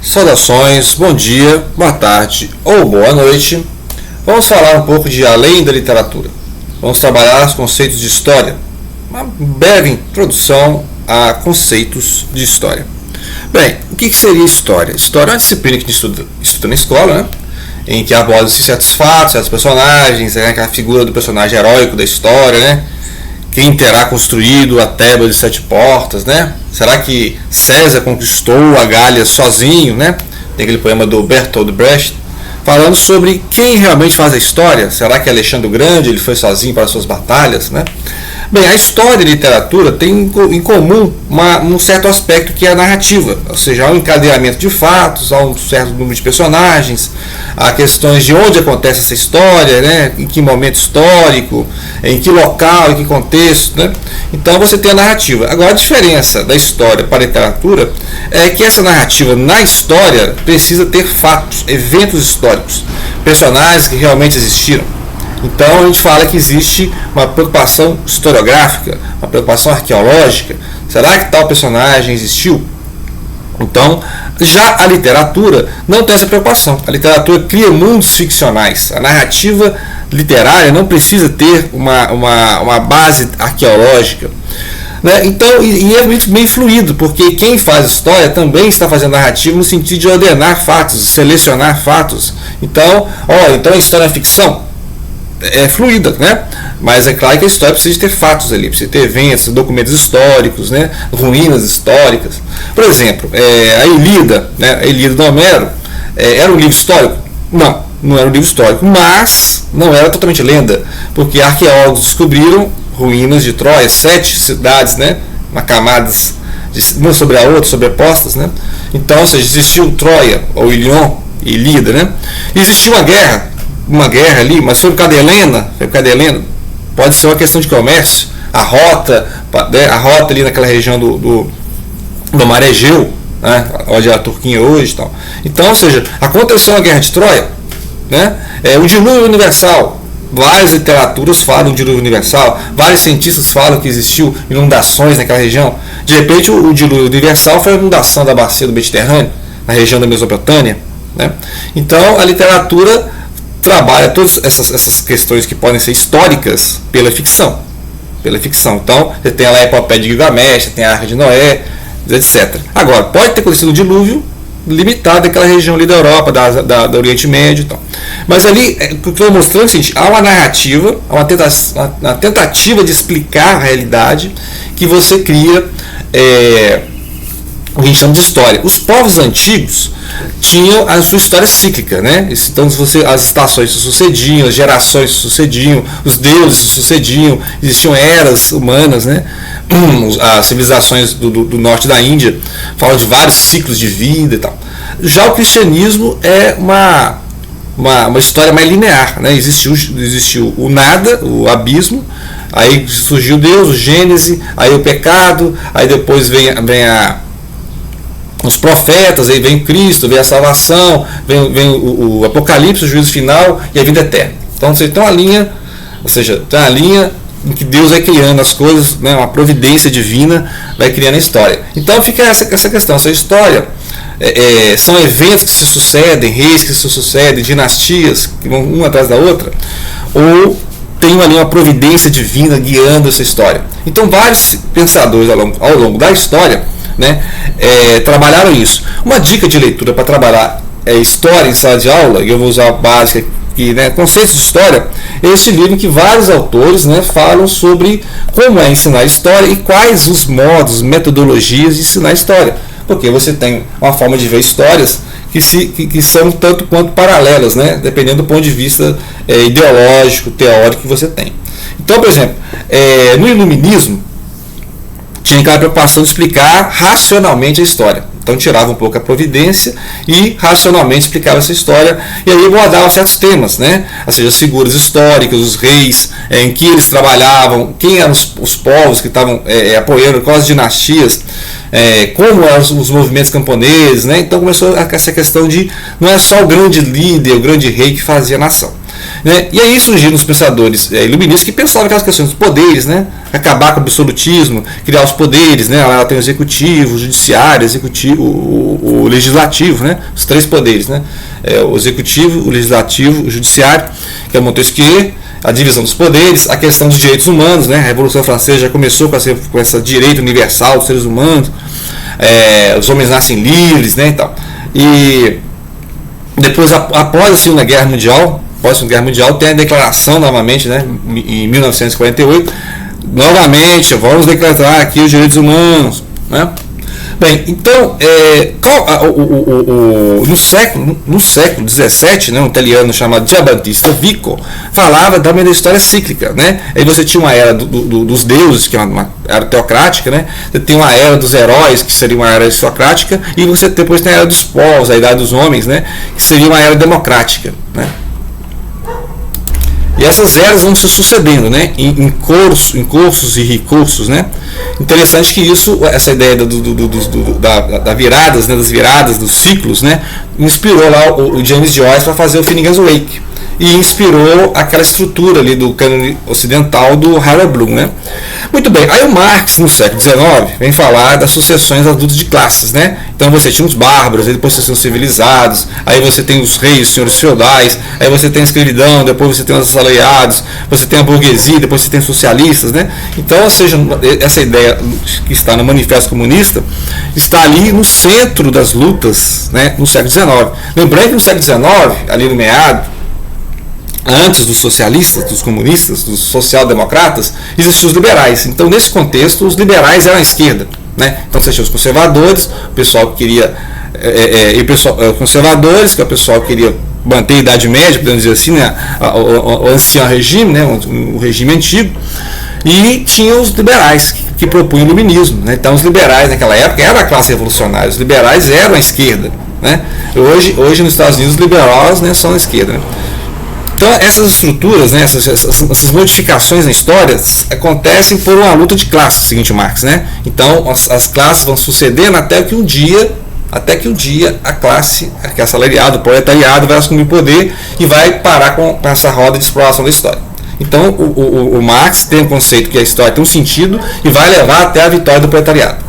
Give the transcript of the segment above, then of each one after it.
Saudações, bom dia, boa tarde ou boa noite. Vamos falar um pouco de além da literatura. Vamos trabalhar os conceitos de história. Uma breve introdução a conceitos de história. Bem, o que seria história? História é uma disciplina que a gente estuda na escola, né? Em que aborda-se certos fatos, certos personagens, aquela figura do personagem heróico da história, né? Quem terá construído a Teba de Sete Portas, né? Será que César conquistou a Gália sozinho, né? Tem aquele poema do Bertolt Brecht falando sobre quem realmente faz a história. Será que Alexandre o Grande ele foi sozinho para as suas batalhas, né? Bem, a história e a literatura têm em comum um certo aspecto que é a narrativa, ou seja, há um encadeamento de fatos, há um certo número de personagens, há questões de onde acontece essa história, né? Em que momento histórico, em que local, em que contexto, né? Então você tem a narrativa. Agora a diferença da história para a literatura é que essa narrativa na história precisa ter fatos, eventos históricos, personagens que realmente existiram. Então a gente fala que existe uma preocupação historiográfica, uma preocupação arqueológica. Será que tal personagem existiu? Então, já a literatura não tem essa preocupação. A literatura cria mundos ficcionais. A narrativa literária não precisa ter uma base arqueológica. Né? Então, e é muito bem fluido, porque quem faz história também está fazendo narrativa no sentido de ordenar fatos, selecionar fatos. Então, então a história é ficção. É fluida, né? Mas é claro que a história precisa ter fatos ali, precisa ter eventos, documentos históricos, né? Ruínas históricas. Por exemplo, a Ilíada, né? A Ilíada do Homero, era um livro histórico? Não era um livro histórico, mas não era totalmente lenda, porque arqueólogos descobriram ruínas de Troia, 7 cidades, né? Camadas uma sobre a outra, sobrepostas, né? Então, ou seja, existiu Troia, ou Ilion, Ilíada, né? Existiu uma guerra ali, mas foi por causa de Helena, pode ser uma questão de comércio, a rota ali naquela região do Mar Egeu, né, onde é a Turquia hoje, tal. Então, ou seja, aconteceu a guerra de Troia, né, o dilúvio universal, várias literaturas falam de dilúvio universal, vários cientistas falam que existiu inundações naquela região. De repente o dilúvio universal foi a inundação da bacia do Mediterrâneo, na região da Mesopotâmia, né. Então a literatura trabalha todas essas questões que podem ser históricas pela ficção. Então, você tem lá a epopeia de Gilgamesh, você tem a Arca de Noé, etc. Agora, pode ter acontecido um dilúvio limitado naquela região ali da Europa, do Oriente Médio e tal. Mas ali, o que eu estou mostrando é o seguinte, há uma narrativa, há uma tentativa de explicar a realidade que você cria o que a gente chama de história. Os povos antigos tinham a sua história cíclica, né? Então as estações se sucediam, as gerações se sucediam, os deuses se sucediam, existiam eras humanas, né? As civilizações do norte da Índia falam de vários ciclos de vida e tal. Já o cristianismo é uma história mais linear, né? Existiu o nada, o abismo, aí surgiu Deus, o Gênese, aí o pecado, aí depois vem os profetas, aí vem Cristo, vem a salvação, vem o Apocalipse, o juízo final e a vida eterna. Então você tem uma linha, ou seja, tem uma linha em que Deus vai criando as coisas, né, uma providência divina vai criando a história. Então fica essa questão, essa história são eventos que se sucedem, reis que se sucedem, dinastias que vão uma atrás da outra, ou tem ali uma providência divina guiando essa história. Então vários pensadores ao longo da história, né, trabalharam isso. Uma dica de leitura para trabalhar história em sala de aula, e eu vou usar a básica aqui, né, conceitos de história, é esse livro em que vários autores, né, falam sobre como é ensinar história e quais os modos, metodologias de ensinar história. Porque você tem uma forma de ver histórias que são tanto quanto paralelas, né, dependendo do ponto de vista ideológico, teórico que você tem. Então, por exemplo, no iluminismo, tinha aquela preocupação de explicar racionalmente a história. Então tirava um pouco a providência e racionalmente explicava essa história. E aí abordava certos temas, né? Ou seja, as figuras históricas, os reis, em que eles trabalhavam, quem eram os povos que estavam apoiando, quais as dinastias, como eram os movimentos camponeses, né? Então começou essa questão de não é só o grande líder, o grande rei que fazia a nação. Né? E aí surgiram os pensadores iluministas que pensavam aquelas questões dos poderes, né? Acabar com o absolutismo, criar os poderes, né? Ela tem o executivo, o judiciário, o legislativo, né? Os três poderes, né? O executivo, o legislativo, o judiciário, que é o Montesquieu, a divisão dos poderes, a questão dos direitos humanos, né? A Revolução Francesa já começou com esse direito universal dos seres humanos, os homens nascem livres, né? E depois, após a Segunda Guerra Mundial, tem a declaração novamente, né, em 1948, novamente, vamos declarar aqui os direitos humanos, né? Bem, então, no século XVII, né, um italiano chamado Giambattista Vico falava também da história cíclica, né? Aí você tinha uma era dos deuses, que é uma era teocrática, né? Você tem uma era dos heróis, que seria uma era aristocrática, e você depois tem a era dos povos, a idade dos homens, né? Que seria uma era democrática, né? E essas eras vão se sucedendo, né, em cursos e recursos, né. Interessante que essa ideia das viradas, dos ciclos, né, inspirou lá o James Joyce para fazer o Finnegan's Wake, e inspirou aquela estrutura ali do cânone ocidental do Harold Bloom, né. Muito bem, aí o Marx, no século XIX, vem falar das sucessões adultas de classes, né. Então você tinha os bárbaros, depois você tem os civilizados, aí você tem os reis, os senhores feudais, aí você tem a escravidão, depois você tem os assalariados, você tem a burguesia, depois você tem os socialistas, né. Então, ou seja, essa ideia que está no Manifesto Comunista está ali no centro das lutas, né, no século XIX. Lembrando que no século XIX, ali no meado, antes dos socialistas, dos comunistas, dos social-democratas, existiam os liberais. Então, nesse contexto, os liberais eram a esquerda, né? Então, você tinha os conservadores, o pessoal que queria conservadores, que é o pessoal que queria manter a Idade Média, podemos dizer assim, né? O ancião regime, né? O regime antigo. E tinha os liberais, que propunham o iluminismo, né? Então, os liberais naquela época eram a classe revolucionária, os liberais eram a esquerda, né? Hoje nos Estados Unidos, os liberais, né, são a esquerda, né? Então, essas estruturas, né, essas modificações na história acontecem por uma luta de classes, seguinte Marx, né? Então, as classes vão sucedendo até que um dia a classe, que é assalariado, o proletariado, vai assumir o poder e vai parar com essa roda de exploração da história. Então, o Marx tem um conceito que a história tem um sentido e vai levar até a vitória do proletariado.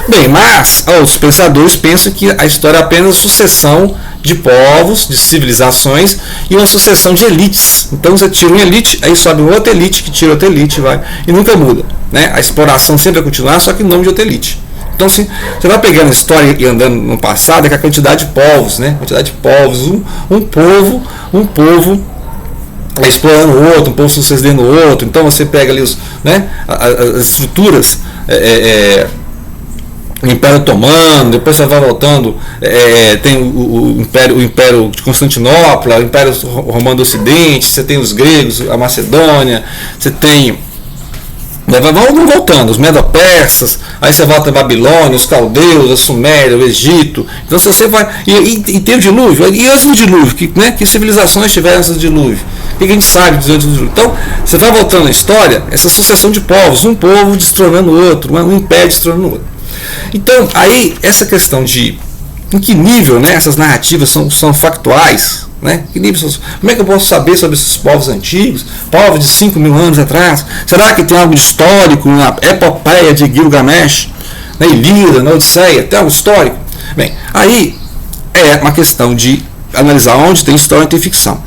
Bem, mas os pensadores pensam que a história é apenas sucessão de povos, de civilizações e uma sucessão de elites. Então você tira uma elite, aí sobe outra elite, que tira outra elite, vai, e nunca muda, né? A exploração sempre vai continuar, só que em nome de outra elite. Então, assim, você vai pegando a história e andando no passado, é que a quantidade de povos, né? A quantidade de povos, um povo explorando o outro, um povo sucedendo o outro. Então você pega ali as estruturas, o Império Otomano, depois você vai voltando, tem o Império de Constantinopla, o Império Romano do Ocidente, você tem os gregos, a Macedônia, você tem, vão voltando, os Medo-Persas, aí você volta a Babilônia, os caldeus, a Suméria, o Egito. Então se você vai, e tem o dilúvio, e antes do dilúvio, que civilizações tiveram antes do dilúvio? O que a gente sabe antes do dilúvio? Então você vai voltando na história, essa sucessão de povos, um povo destronando o outro, um império destronando o outro. Então, aí, essa questão de em que nível, né, essas narrativas são factuais, né? Como é que eu posso saber sobre esses povos antigos, povos de 5.000 anos atrás? Será que tem algo histórico na epopeia de Gilgamesh, na Ilíada, na Odisseia? Tem algo histórico? Bem, aí é uma questão de analisar onde tem história e tem ficção.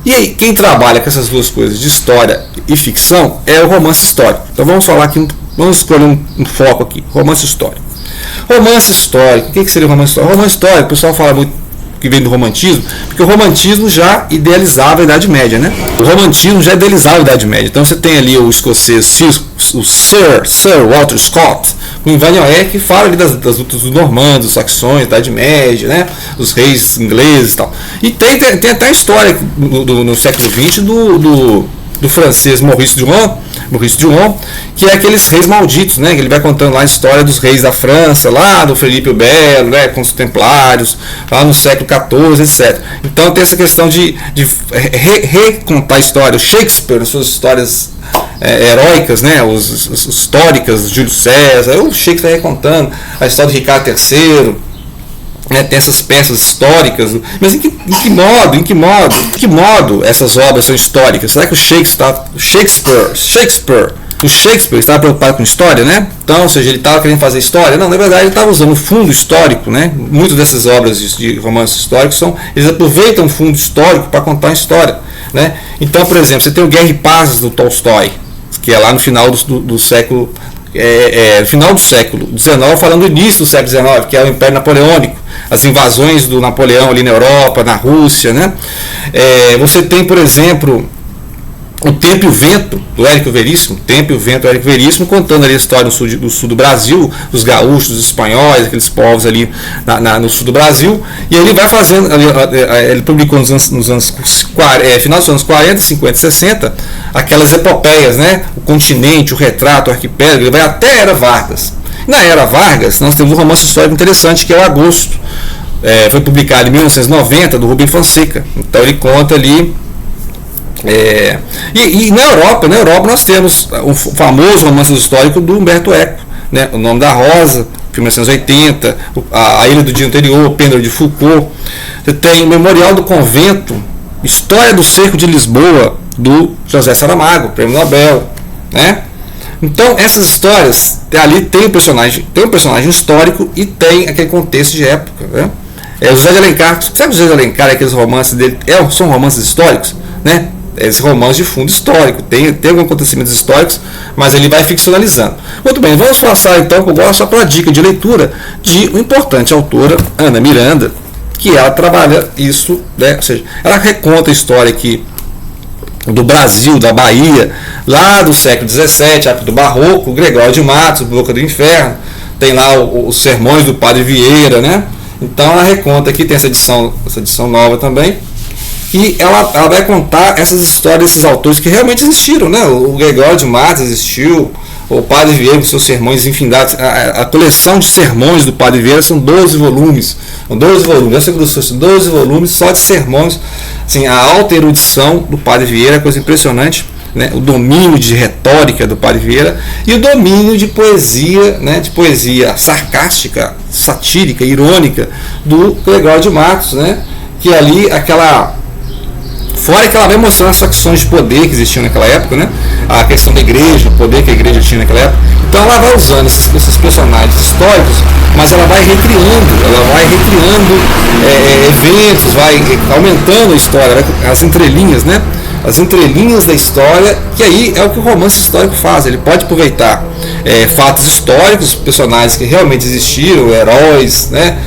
E aí, quem trabalha com essas duas coisas, de história e ficção, é o romance histórico. Então vamos falar aqui, vamos escolher um foco aqui, romance histórico. Romance histórico, o que seria o romance histórico? Romance histórico, o pessoal fala muito que vem do romantismo, porque o romantismo já idealizava a Idade Média, né? O romantismo já idealizava a Idade Média. Então você tem ali o escocês, o Sir Walter Scott, o Invagnoé, que fala ali das lutas dos normandos, dos saxões, Idade Média, né? Dos reis ingleses e tal. E tem até a história no século XX do francês Maurice Druon, que é aqueles reis malditos, né? Ele vai contando lá a história dos reis da França, lá do Felipe o Belo, né? Com os templários, lá no século XIV, etc. Então tem essa questão de recontar a história. O Shakespeare, as suas histórias heróicas, né? Os históricas, Júlio César, o Shakespeare recontando a história de Ricardo III, né, tem essas peças históricas, mas em que modo essas obras são históricas? Será que o Shakespeare estava preocupado com história, né? Então, ou seja, ele estava querendo fazer história? Não, na verdade ele estava usando o fundo histórico, né? Muitas dessas obras de romances históricos eles aproveitam o fundo histórico para contar a história, né? Então, por exemplo, você tem o Guerra e Paz do Tolstói, que é lá no final do século final do século XIX, falando do início do século XIX, que é o Império Napoleônico, as invasões do Napoleão ali na Europa, na Rússia, né? Você tem, por exemplo, O Tempo e o Vento, do Érico Veríssimo, contando ali a história do sul do Brasil, dos gaúchos, dos espanhóis, aqueles povos ali no sul do Brasil, e ele vai fazendo, ele publicou nos anos final dos anos 40, 50, 60, aquelas epopeias, né? O Continente, o Retrato, o Arquipélago, ele vai até a Era Vargas. Na Era Vargas, nós temos um romance histórico interessante, que é o Agosto, foi publicado em 1990, do Rubem Fonseca. Então ele conta ali. E na Europa nós temos o famoso romance histórico do Humberto Eco, né? O Nome da Rosa, 1980, A Ilha do Dia Anterior, Pêndulo de Foucault. Você tem o Memorial do Convento, História do Cerco de Lisboa, do José Saramago, Prêmio Nobel, né? Então essas histórias ali tem um personagem histórico e tem aquele contexto de época, né? José de Alencar, sabe o José de Alencar, aqueles romances dele são romances históricos, né? Esse romance de fundo histórico, tem alguns acontecimentos históricos, mas ele vai ficcionalizando. Muito bem, vamos passar então agora só para a dica de leitura de uma importante autora, Ana Miranda, que ela trabalha isso, né? Ou seja, ela reconta a história aqui do Brasil, da Bahia, lá do século XVII, época do Barroco, Gregório de Matos, Boca do Inferno, tem lá os sermões do Padre Vieira, né? Então ela reconta aqui, tem essa edição nova também, e ela vai contar essas histórias desses autores que realmente existiram, né? O Gregório de Matos existiu, o Padre Vieira com seus sermões infindados, a coleção de sermões do Padre Vieira são 12 volumes, são 12 volumes só de sermões, assim, a alta erudição do Padre Vieira, coisa impressionante, né? O domínio de retórica do Padre Vieira e o domínio de poesia, né? De poesia sarcástica, satírica, irônica do Gregório de Matos, né? Que ali fora que ela vai mostrando as facções de poder que existiam naquela época, né? A questão da igreja, o poder que a igreja tinha naquela época. Então ela vai usando esses personagens históricos, mas ela vai recriando eventos, vai aumentando a história, as entrelinhas, né? As entrelinhas da história, que aí é o que o romance histórico faz. Ele pode aproveitar fatos históricos, personagens que realmente existiram, heróis, né,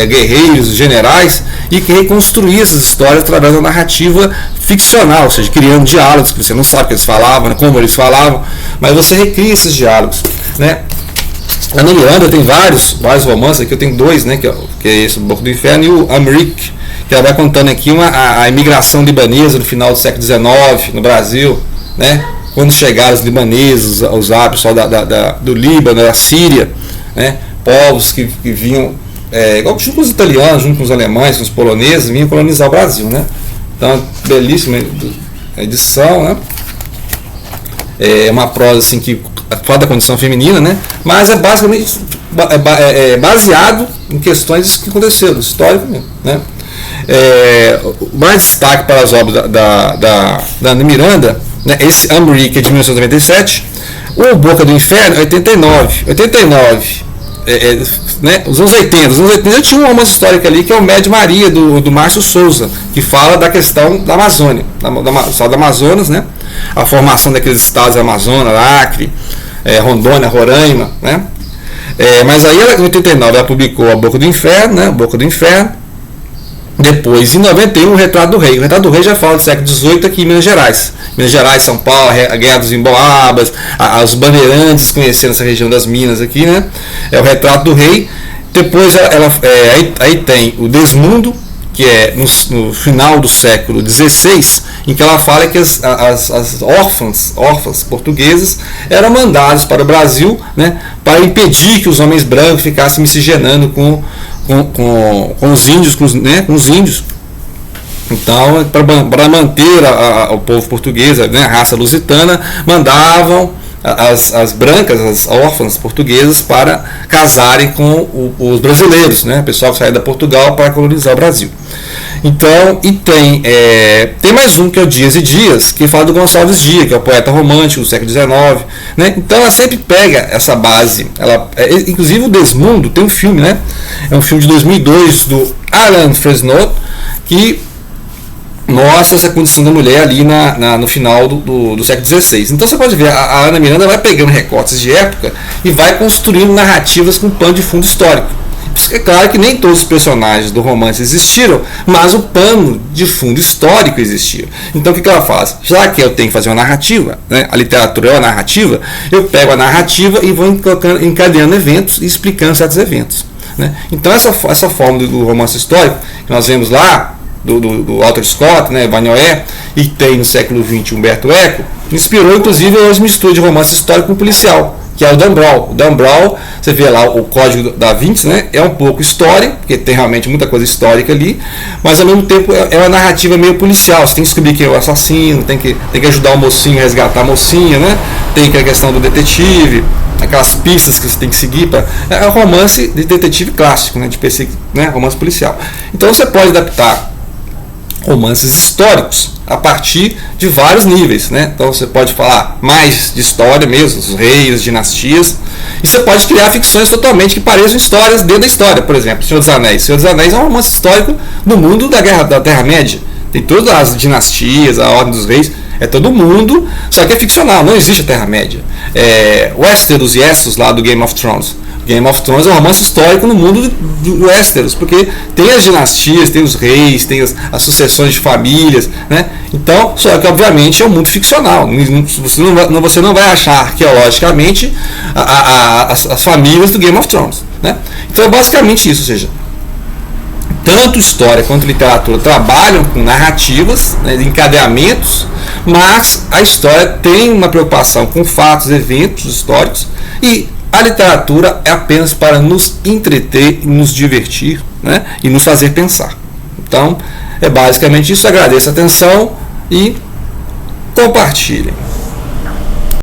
guerreiros, generais, e que reconstruir essas histórias através da narrativa ficcional, ou seja, criando diálogos que você não sabe o que eles falavam, né, como eles falavam, mas você recria esses diálogos, né? A Ana Miranda tem vários romances, aqui eu tenho dois, né, que é esse, o Boca do Inferno, e o Amrik, que ela vai contando aqui a imigração libanesa no final do século XIX no Brasil, né? Quando chegaram os libaneses, os árabes do Líbano, da Síria, né? Povos que vinham, junto com os italianos, junto com os alemães, com os poloneses, vinham colonizar o Brasil, né? Então, belíssima edição, né? É uma prosa assim que fala da condição feminina, né? Mas é basicamente baseado em questões que aconteceram, histórico mesmo, né? Mais destaque para as obras da Ana Miranda, né? Esse Amri, que é de 1997, o Boca do Inferno, 89, né? Os anos 80 já tinha um romance histórico ali, que é o Médio Maria, do Márcio Souza, que fala da questão da Amazônia, da Amazonas, né? A formação daqueles estados da Amazonas, Acre, Rondônia, Roraima, né? Mas aí em 89 ela publicou a Boca do Inferno, né? Boca do Inferno. Depois, em 91, o Retrato do Rei. O Retrato do Rei já fala do século XVIII aqui em Minas Gerais. Minas Gerais, São Paulo, a Guerra dos Emboabas, os bandeirantes conhecendo essa região das Minas aqui, né? É o Retrato do Rei. Depois aí tem o Desmundo, que é no final do século XVI, em que ela fala que as órfãs portuguesas eram mandadas para o Brasil, né, para impedir que os homens brancos ficassem miscigenando com os índios, com os índios. Então, para manter o povo português, né, a raça lusitana, mandavam, as brancas, as órfãs portuguesas, para casarem com os brasileiros, né? O pessoal que saiu da Portugal para colonizar o Brasil. Então, e tem mais um, que é o Dias e Dias, que fala do Gonçalves Dias, que é o poeta romântico do século XIX, né? Então ela sempre pega essa base. Inclusive o Desmundo tem um filme, né? É um filme de 2002 do Alan Fresnot, que mostra essa condição da mulher ali no final do século XVI. Então você pode ver, a Ana Miranda vai pegando recortes de época e vai construindo narrativas com pano de fundo histórico. É claro que nem todos os personagens do romance existiram, mas o pano de fundo histórico existia. Então o que ela faz? Já que eu tenho que fazer uma narrativa, né? A literatura é uma narrativa, eu pego a narrativa e vou encadeando eventos e explicando certos eventos, né? Então essa forma do romance histórico que nós vemos lá, do Walter Scott, né, Vanoé, e tem no século XX Humberto Eco, inspirou inclusive as misturas de romance histórico com policial, que é o Dan Brown. O Dan Brown, você vê lá o Código da Vinci, né, é um pouco história, porque tem realmente muita coisa histórica ali, mas ao mesmo tempo é uma narrativa meio policial. Você tem que descobrir quem é o assassino, tem que ajudar o mocinho a resgatar a mocinha, né, tem a questão do detetive, aquelas pistas que você tem que seguir. É um romance de detetive clássico, né, romance policial. Então você pode adaptar romances históricos a partir de vários níveis, né? Então você pode falar mais de história mesmo, os reis, as dinastias, e você pode criar ficções totalmente que pareçam histórias dentro da história. Por exemplo, Senhor dos Anéis. Senhor dos Anéis é um romance histórico no mundo da Terra-média. Tem todas as dinastias, a Ordem dos Reis, é todo mundo, só que é ficcional, não existe a Terra-média. Westeros e Essos lá do Game of Thrones. Game of Thrones é um romance histórico no mundo do Westeros, porque tem as dinastias, tem os reis, tem as sucessões de famílias, né? Então, só que obviamente é um mundo ficcional. Você não vai achar arqueologicamente as famílias do Game of Thrones, né? Então é basicamente isso, ou seja, tanto história quanto literatura trabalham com narrativas, né, encadeamentos, mas a história tem uma preocupação com fatos, eventos históricos, e a literatura é apenas para nos entreter, nos divertir, né, e nos fazer pensar. Então, é basicamente isso. Agradeço a atenção e compartilhem.